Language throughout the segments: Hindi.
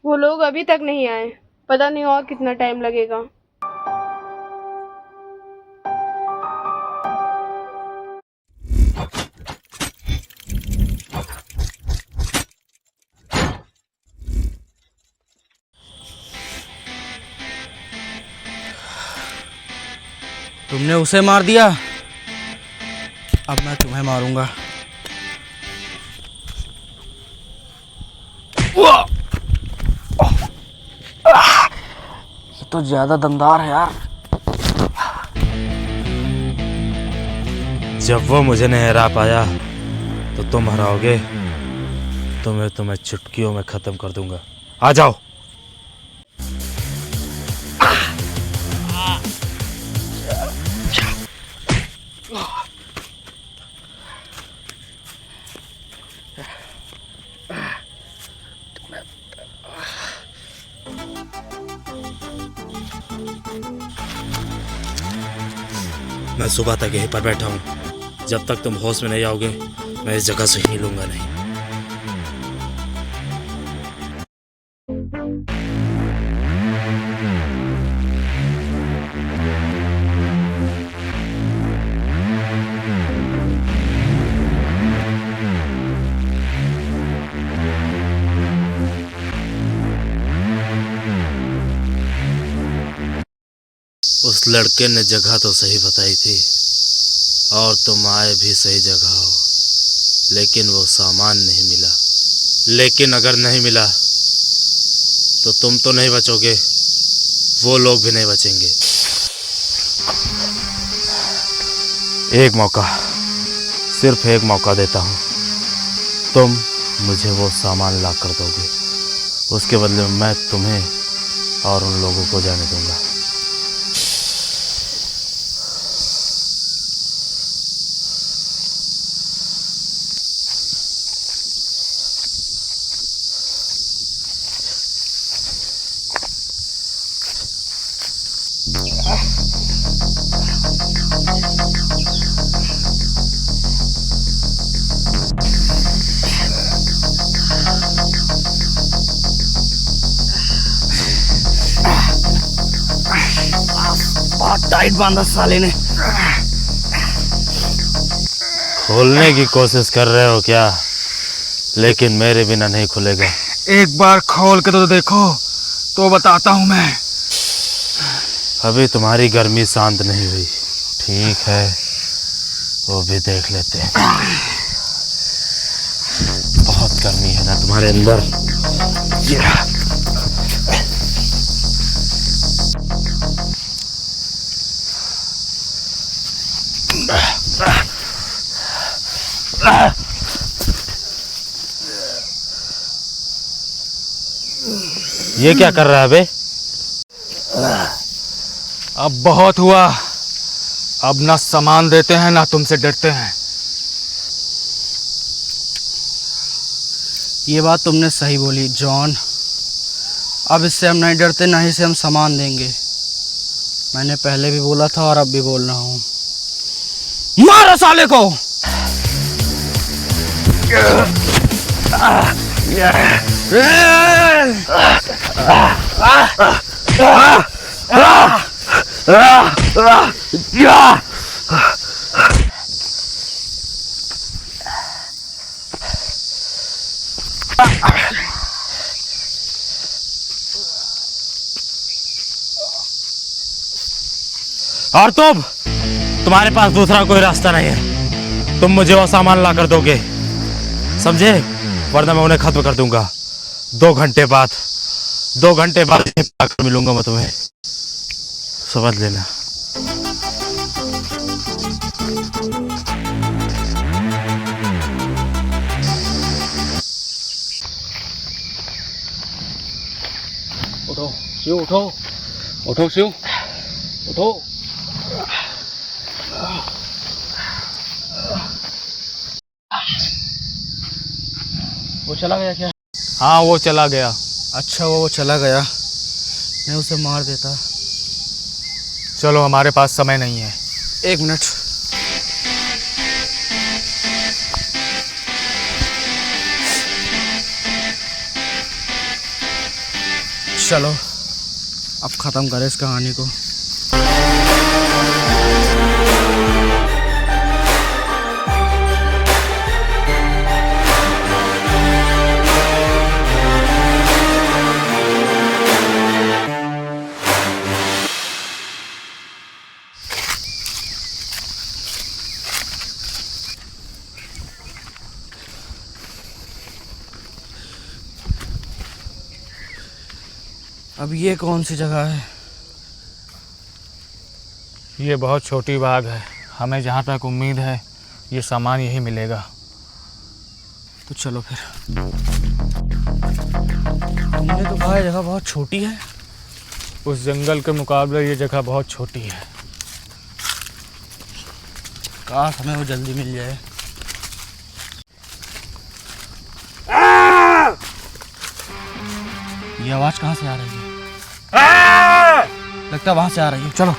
वो लोग अभी तक नहीं आए, पता नहीं और कितना टाइम लगेगा। तुमने उसे मार दिया, अब मैं तुम्हें मारूंगा। ये तो ज्यादा दमदार है यार। जब वो मुझे नहीं हरा पाया तो तुम हराओगे। तुम्हें चुटकियों में खत्म कर दूंगा। आ जाओ। मैं सुबह तक यहीं पर बैठा हूँ। जब तक तुम होश में नहीं आओगे मैं इस जगह से हिलूंगा नहीं। उस लड़के ने जगह तो सही बताई थी और तुम आए भी सही जगह हो, लेकिन वो सामान नहीं मिला। लेकिन अगर नहीं मिला तो तुम तो नहीं बचोगे, वो लोग भी नहीं बचेंगे। एक मौका, सिर्फ एक मौका देता हूँ। तुम मुझे वो सामान ला कर दोगे, उसके बदले में मैं तुम्हें और उन लोगों को जाने दूंगा। बहुत टाइट बांधा साले ने। खोलने की कोशिश कर रहे हो क्या? लेकिन मेरे बिना नहीं खुलेगा। एक बार खोल के तो देखो, तो बताता हूँ मैं। अभी तुम्हारी गर्मी शांत नहीं हुई। ठीक है, वो भी देख लेते हैं। बहुत गर्मी है ना तुम्हारे अंदर? ये क्या कर रहा है बे? अब बहुत हुआ, अब ना सामान देते हैं ना तुमसे डरते हैं। ये बात तुमने सही बोली जॉन। अब इससे हम नहीं डरते, ना ही से हम सामान देंगे। मैंने पहले भी बोला था और अब भी बोल रहा हूँ, मारो साले को। और तुम्हारे पास दूसरा कोई रास्ता नहीं है। तुम मुझे वो सामान ला कर दोगे, समझे? वरना मैं उन्हें खत्म कर दूंगा। 2 घंटे बाद मिलूंगा मैं तुम्हें, समझ लेना। उठो शिव, उठो उठो शिव, उठो। वो चला गया क्या? हाँ वो चला गया। अच्छा वो चला गया, मैं उसे मार देता। चलो हमारे पास समय नहीं है। 1 मिनट। चलो अब ख़त्म करें इस कहानी को। अब ये कौन सी जगह है? ये बहुत छोटी बाग है, हमें जहाँ तक उम्मीद है ये सामान यही मिलेगा। तो चलो फिर। तुमने तो कहा ये जगह बहुत छोटी है। उस जंगल के मुकाबले ये जगह बहुत छोटी है। काश हमें वो जल्दी मिल जाए। ये आवाज़ कहाँ से आ रही है? लगता है वहाँ से आ रही है। चलो।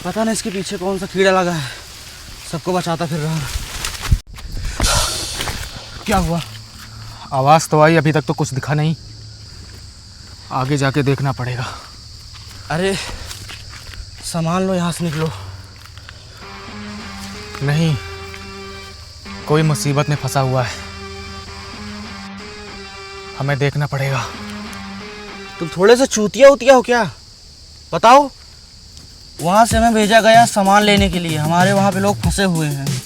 पता नहीं इसके पीछे कौन सा कीड़ा लगा है, सबको बचाता फिर रहा। क्या हुआ? आवाज़ तो आई, अभी तक तो कुछ दिखा नहीं। आगे जाके देखना पड़ेगा। अरे सामान लो, यहाँ से निकलो। नहीं, कोई मुसीबत में फंसा हुआ है, हमें देखना पड़ेगा। तुम थोड़े से चूतिया उतिया हो क्या? बताओ। वहाँ से हमें भेजा गया सामान लेने के लिए, हमारे वहाँ पे लोग फंसे हुए हैं।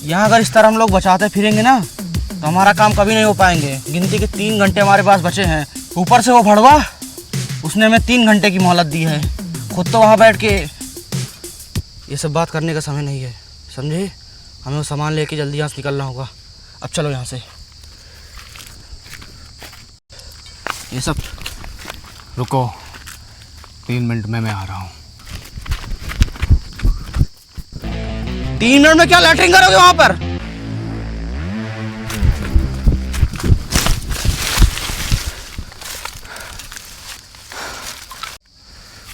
यहाँ अगर इस तरह हम लोग बचाते फिरेंगे ना तो हमारा काम कभी नहीं हो पाएंगे। गिनती के 3 घंटे हमारे पास बचे हैं। ऊपर से वो भड़वा, उसने हमें 3 घंटे की मोहलत दी है। खुद तो वहाँ बैठ के ये सब बात करने का समय नहीं है, समझे? हमें वो सामान लेके जल्दी यहाँ से निकलना होगा। अब चलो यहाँ से। ये सब रुको, 3 मिनट में मैं आ रहा हूँ। 3 मिनट में क्या लैट्रिन करोगे वहाँ पर?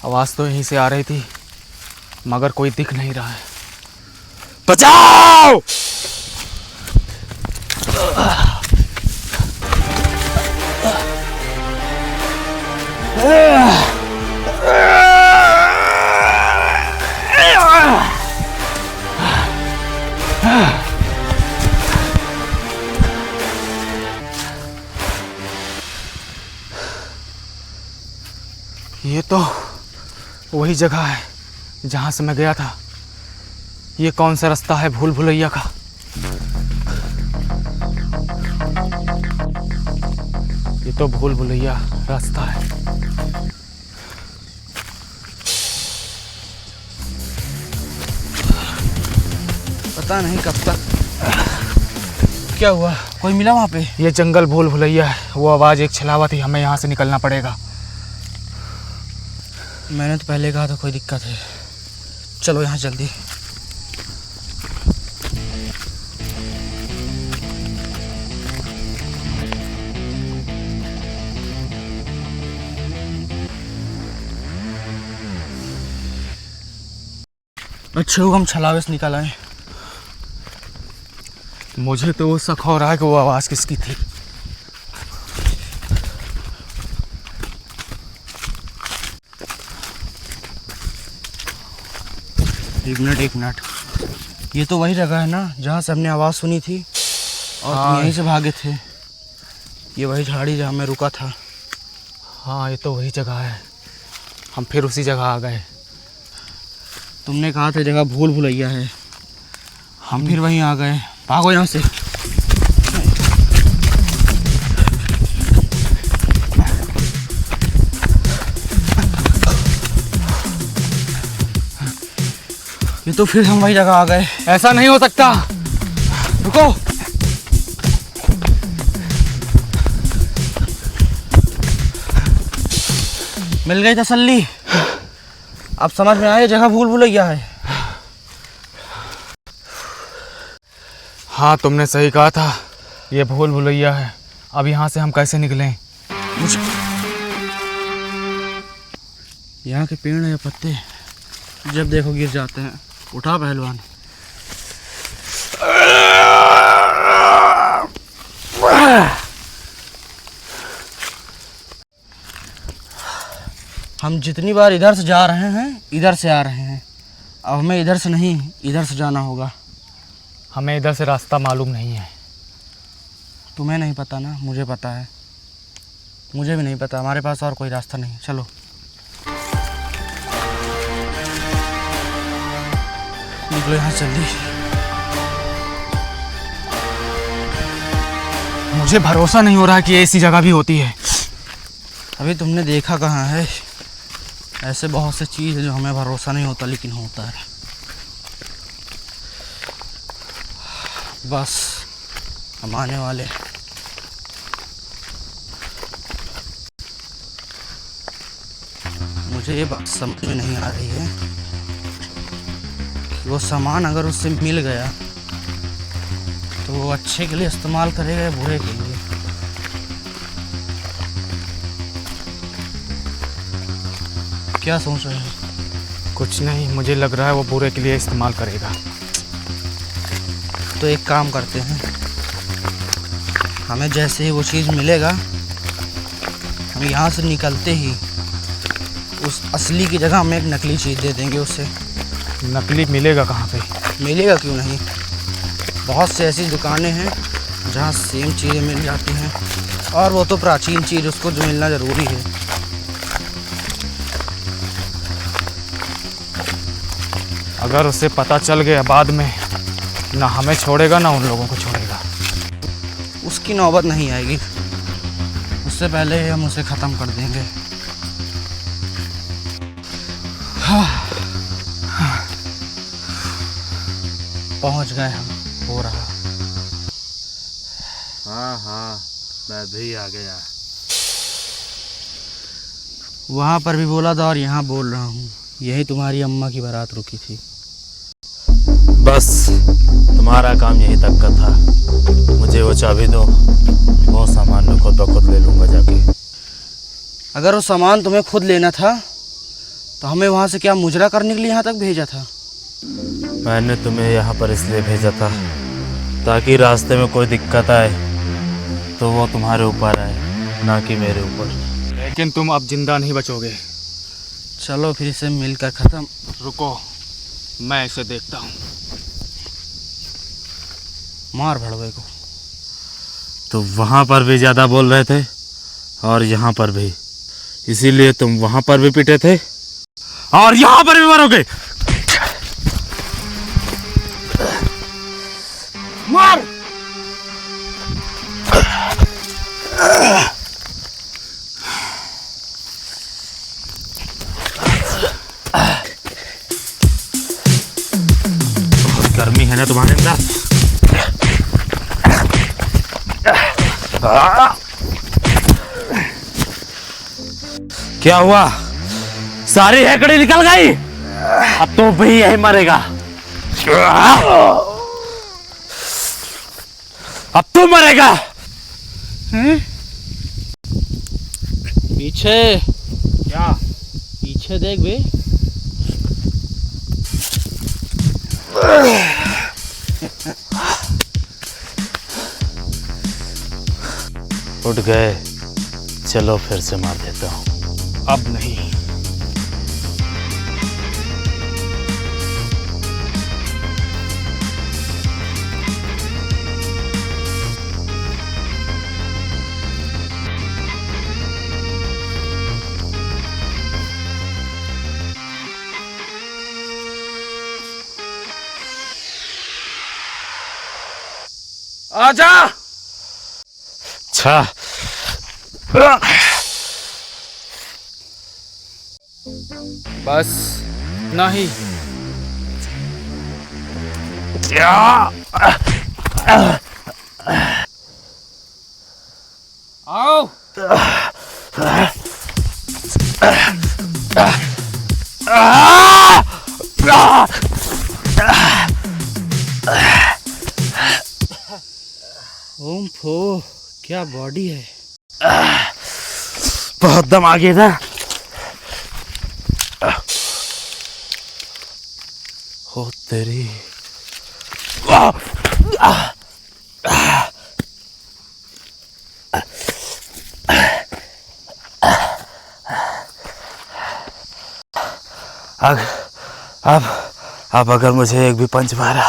आवाज़ तो यहीं से आ रही थी, मगर कोई दिख नहीं रहा है। बचाओ! ये तो वही जगह है जहाँ से मैं गया था। ये कौन सा रास्ता है भूल भुलैया का? ये तो भूल भुलैया रास्ता है। पता नहीं कब तक। क्या हुआ? कोई मिला वहाँ पे? ये जंगल भूल भुलैया है। वो आवाज़ एक छलावा थी, हमें यहाँ से निकलना पड़ेगा। मैंने तो पहले कहा था कोई दिक्कत है। चलो यहाँ जल्दी। अच्छे हो हम छलावे से निकल आए। मुझे तो वो शक हो रहा है कि वो आवाज़ किसकी थी। एक मिनट। ये तो वही जगह है ना जहाँ से हमने आवाज़ सुनी थी और तुम यहीं से भागे थे। ये वही झाड़ी जहाँ मैं रुका था। हाँ, ये तो वही जगह है। हम फिर उसी जगह आ गए। तुमने कहा था जगह भूल भुलैया है, हम फिर वहीं आ गए। भागो यहाँ से। ये तो फिर हम वही जगह आ गए। ऐसा नहीं हो सकता। रुको। मिल गई तसल्ली। अब समझ में आया जगह भूल भुलैया है। हाँ, तुमने सही कहा था, ये भूल भुलैया है। अब यहाँ से हम कैसे निकलें? यहाँ के पेड़ या पत्ते जब देखो गिर जाते हैं। उठा पहलवान। हम जितनी बार इधर से जा रहे हैं इधर से आ रहे हैं, अब हमें इधर से नहीं इधर से जाना होगा। हमें इधर से रास्ता मालूम नहीं है। तुम्हें नहीं पता ना, मुझे पता है। मुझे भी नहीं पता, हमारे पास और कोई रास्ता नहीं। चलो निकलो यहाँ जल्दी। मुझे भरोसा नहीं हो रहा कि ऐसी जगह भी होती है। अभी तुमने देखा कहाँ है? ऐसे बहुत से चीज़ है जो हमें भरोसा नहीं होता लेकिन होता है। बस हम आने वाले। मुझे ये बात समझ में नहीं आ रही है कि वो सामान अगर उससे मिल गया तो वो अच्छे के लिए इस्तेमाल करेगा या बुरे के लिए। क्या सोच रहे हैं? कुछ नहीं, मुझे लग रहा है वो बुरे के लिए इस्तेमाल करेगा। तो एक काम करते हैं, हमें जैसे ही वो चीज़ मिलेगा हम यहाँ से निकलते ही उस असली की जगह हमें एक नकली चीज़ दे देंगे उससे। नकली मिलेगा कहाँ पे? मिलेगा क्यों नहीं, बहुत से ऐसी दुकानें हैं जहाँ सेम चीज़ें मिल जाती हैं, और वो तो प्राचीन चीज़, उसको जो मिलना ज़रूरी है। अगर उसे पता चल गया बाद में, ना हमें छोड़ेगा ना उन लोगों को छोड़ेगा। उसकी नौबत नहीं आएगी, उससे पहले ही हम उसे ख़त्म कर देंगे। पहुंच गए हम, हो रहा। हाँ हाँ, मैं भी आ गया। वहाँ पर भी बोला था और यहाँ बोल रहा हूँ, यही तुम्हारी अम्मा की बारात रुकी थी। बस तुम्हारा काम यहीं तक का था। मुझे वो चाबी दो, वो सामान मैं खुद ब खुद ले लूँगा जाके। अगर वो सामान तुम्हें खुद लेना था तो हमें वहाँ से क्या मुजरा करने के लिए यहाँ तक भेजा था? मैंने तुम्हें यहाँ पर इसलिए भेजा था ताकि रास्ते में कोई दिक्कत आए तो वो तुम्हारे ऊपर आए, ना कि मेरे ऊपर। लेकिन तुम अब जिंदा नहीं बचोगे। चलो फिर इसे मिलकर ख़त्म। रुको, मैं इसे देखता हूँ। मार भड़वे को। तो वहाँ पर भी ज़्यादा बोल रहे थे और यहाँ पर भी, इसीलिए तुम वहाँ पर भी पिटे थे और यहाँ पर भी मरोगे। मार। बहुत गर्मी है ना तुम्हारे अंदर। क्या हुआ? सारी हेकड़ी निकल गई? अब तो भी यही मरेगा। अब तू मरेगा। पीछे क्या? पीछे देख बे। उठ गए, चलो फिर से मार देता हूँ। अब नहीं। आजा। अच्छा, बस नहीं। आओ। ओम फो, क्या बॉडी है। बहुत दम आ गया था। ओ तेरी। अब अगर मुझे एक भी पंच मारा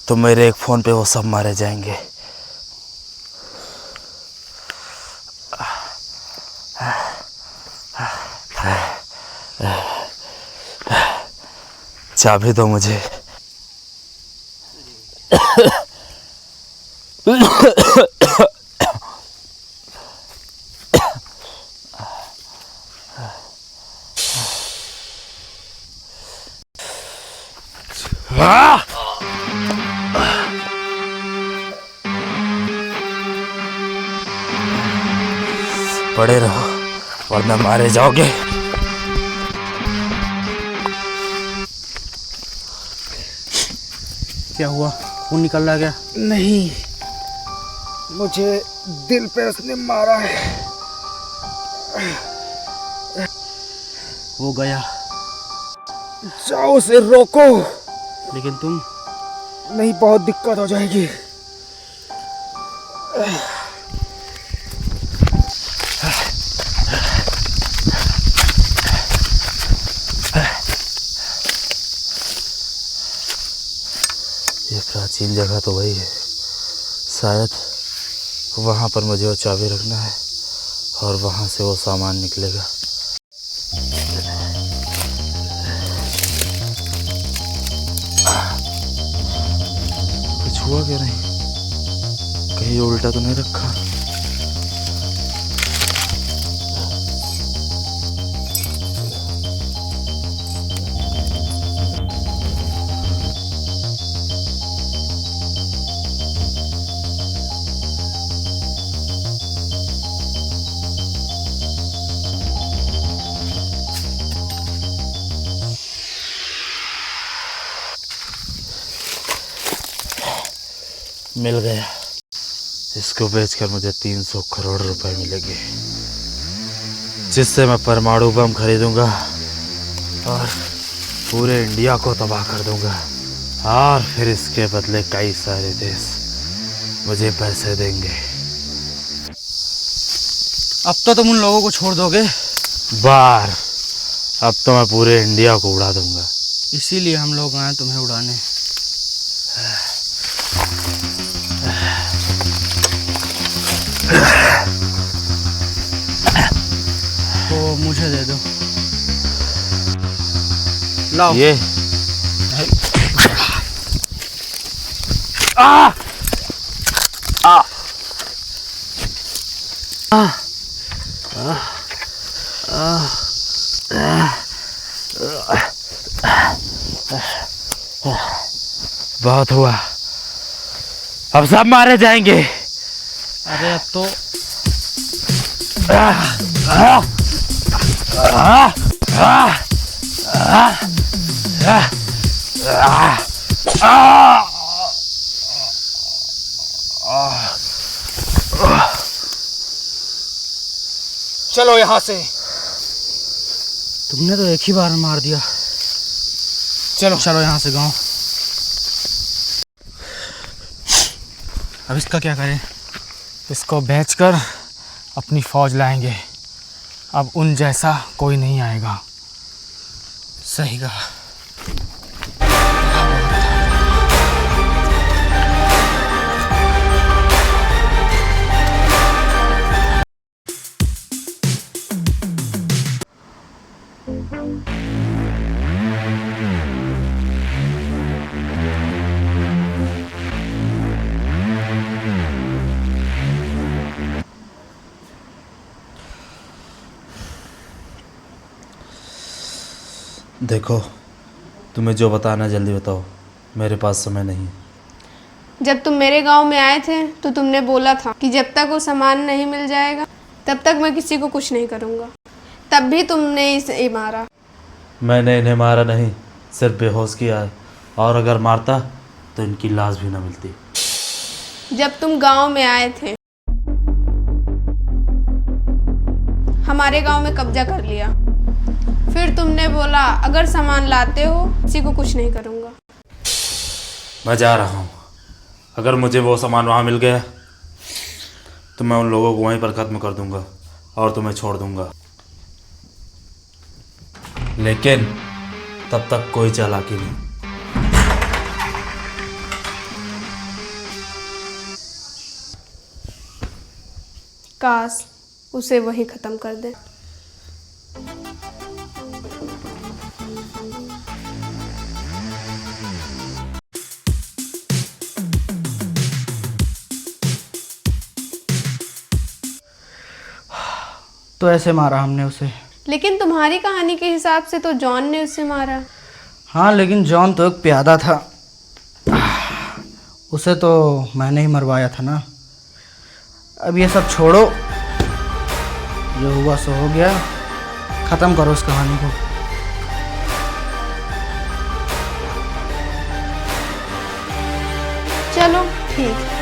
तो मेरे एक फोन पे वो सब मारे जाएंगे। चाबी दो मुझे। पड़े रहो वरना मारे जाओगे। क्या हुआ? खून निकल रहा है क्या? नहीं, मुझे दिल पे उसने मारा है। वो गया। जाओ उसे रोको। लेकिन तुम? नहीं, बहुत दिक्कत हो जाएगी। ये प्राचीन जगह तो वही है, शायद वहाँ पर मुझे वो चाबी रखना है और वहाँ से वो सामान निकलेगा। कुछ हुआ क्या? नहीं, कहीं उल्टा तो नहीं रखा? मिल गया। इसको बेचकर मुझे 300 करोड़ रुपए मिलेंगे, जिससे मैं परमाणु बम खरीदूंगा और पूरे इंडिया को तबाह कर दूंगा। और फिर इसके बदले कई सारे देश मुझे पैसे देंगे। अब तो तुम उन लोगों को छोड़ दोगे? बार अब तो मैं पूरे इंडिया को उड़ा दूंगा। इसीलिए हम लोग आए तुम्हें उड़ाने। तो मुझे दे दो। लाओ। ये बहुत हुआ, अब सब मारे जाएंगे। अरे अब तो चलो यहाँ से। तुमने तो एक ही बार मार दिया। चलो चलो यहाँ से गांव। अब इसका क्या करें? इसको बेचकर अपनी फौज लाएंगे। अब उन जैसा कोई नहीं आएगा। सही कहा। देखो, तुम्हें जो बताना है जल्दी बताओ, मेरे पास समय नहीं है। जब तुम मेरे गांव में आए थे तो तुमने बोला था कि जब तक वो सामान नहीं मिल जाएगा तब तक मैं किसी को कुछ नहीं करूंगा। तब भी तुमने इसे मारा। मैंने इन्हें मारा नहीं, सिर्फ बेहोश किया है, और अगर मारता तो इनकी लाश भी ना मिलती। जब तुम गांव में आए थे हमारे गांव में कब्जा कर लिया। फिर तुमने बोला अगर सामान लाते हो किसी को कुछ नहीं करूंगा। मैं जा रहा हूँ। अगर मुझे वो सामान वहाँ मिल गया तो मैं उन लोगों को वहीं पर ख़त्म कर दूँगा और तुम्हें छोड़ दूँगा। लेकिन तब तक कोई चालाकी नहीं। काश उसे वही ख़त्म कर दे। तो ऐसे मारा हमने उसे। लेकिन तुम्हारी कहानी के हिसाब से तो जॉन ने उसे मारा। हाँ, लेकिन जॉन तो एक प्यादा था, उसे तो मैंने ही मरवाया था ना। अब ये सब छोड़ो, जो हुआ सो हो गया, ख़त्म करो इस कहानी को। चलो ठीक है।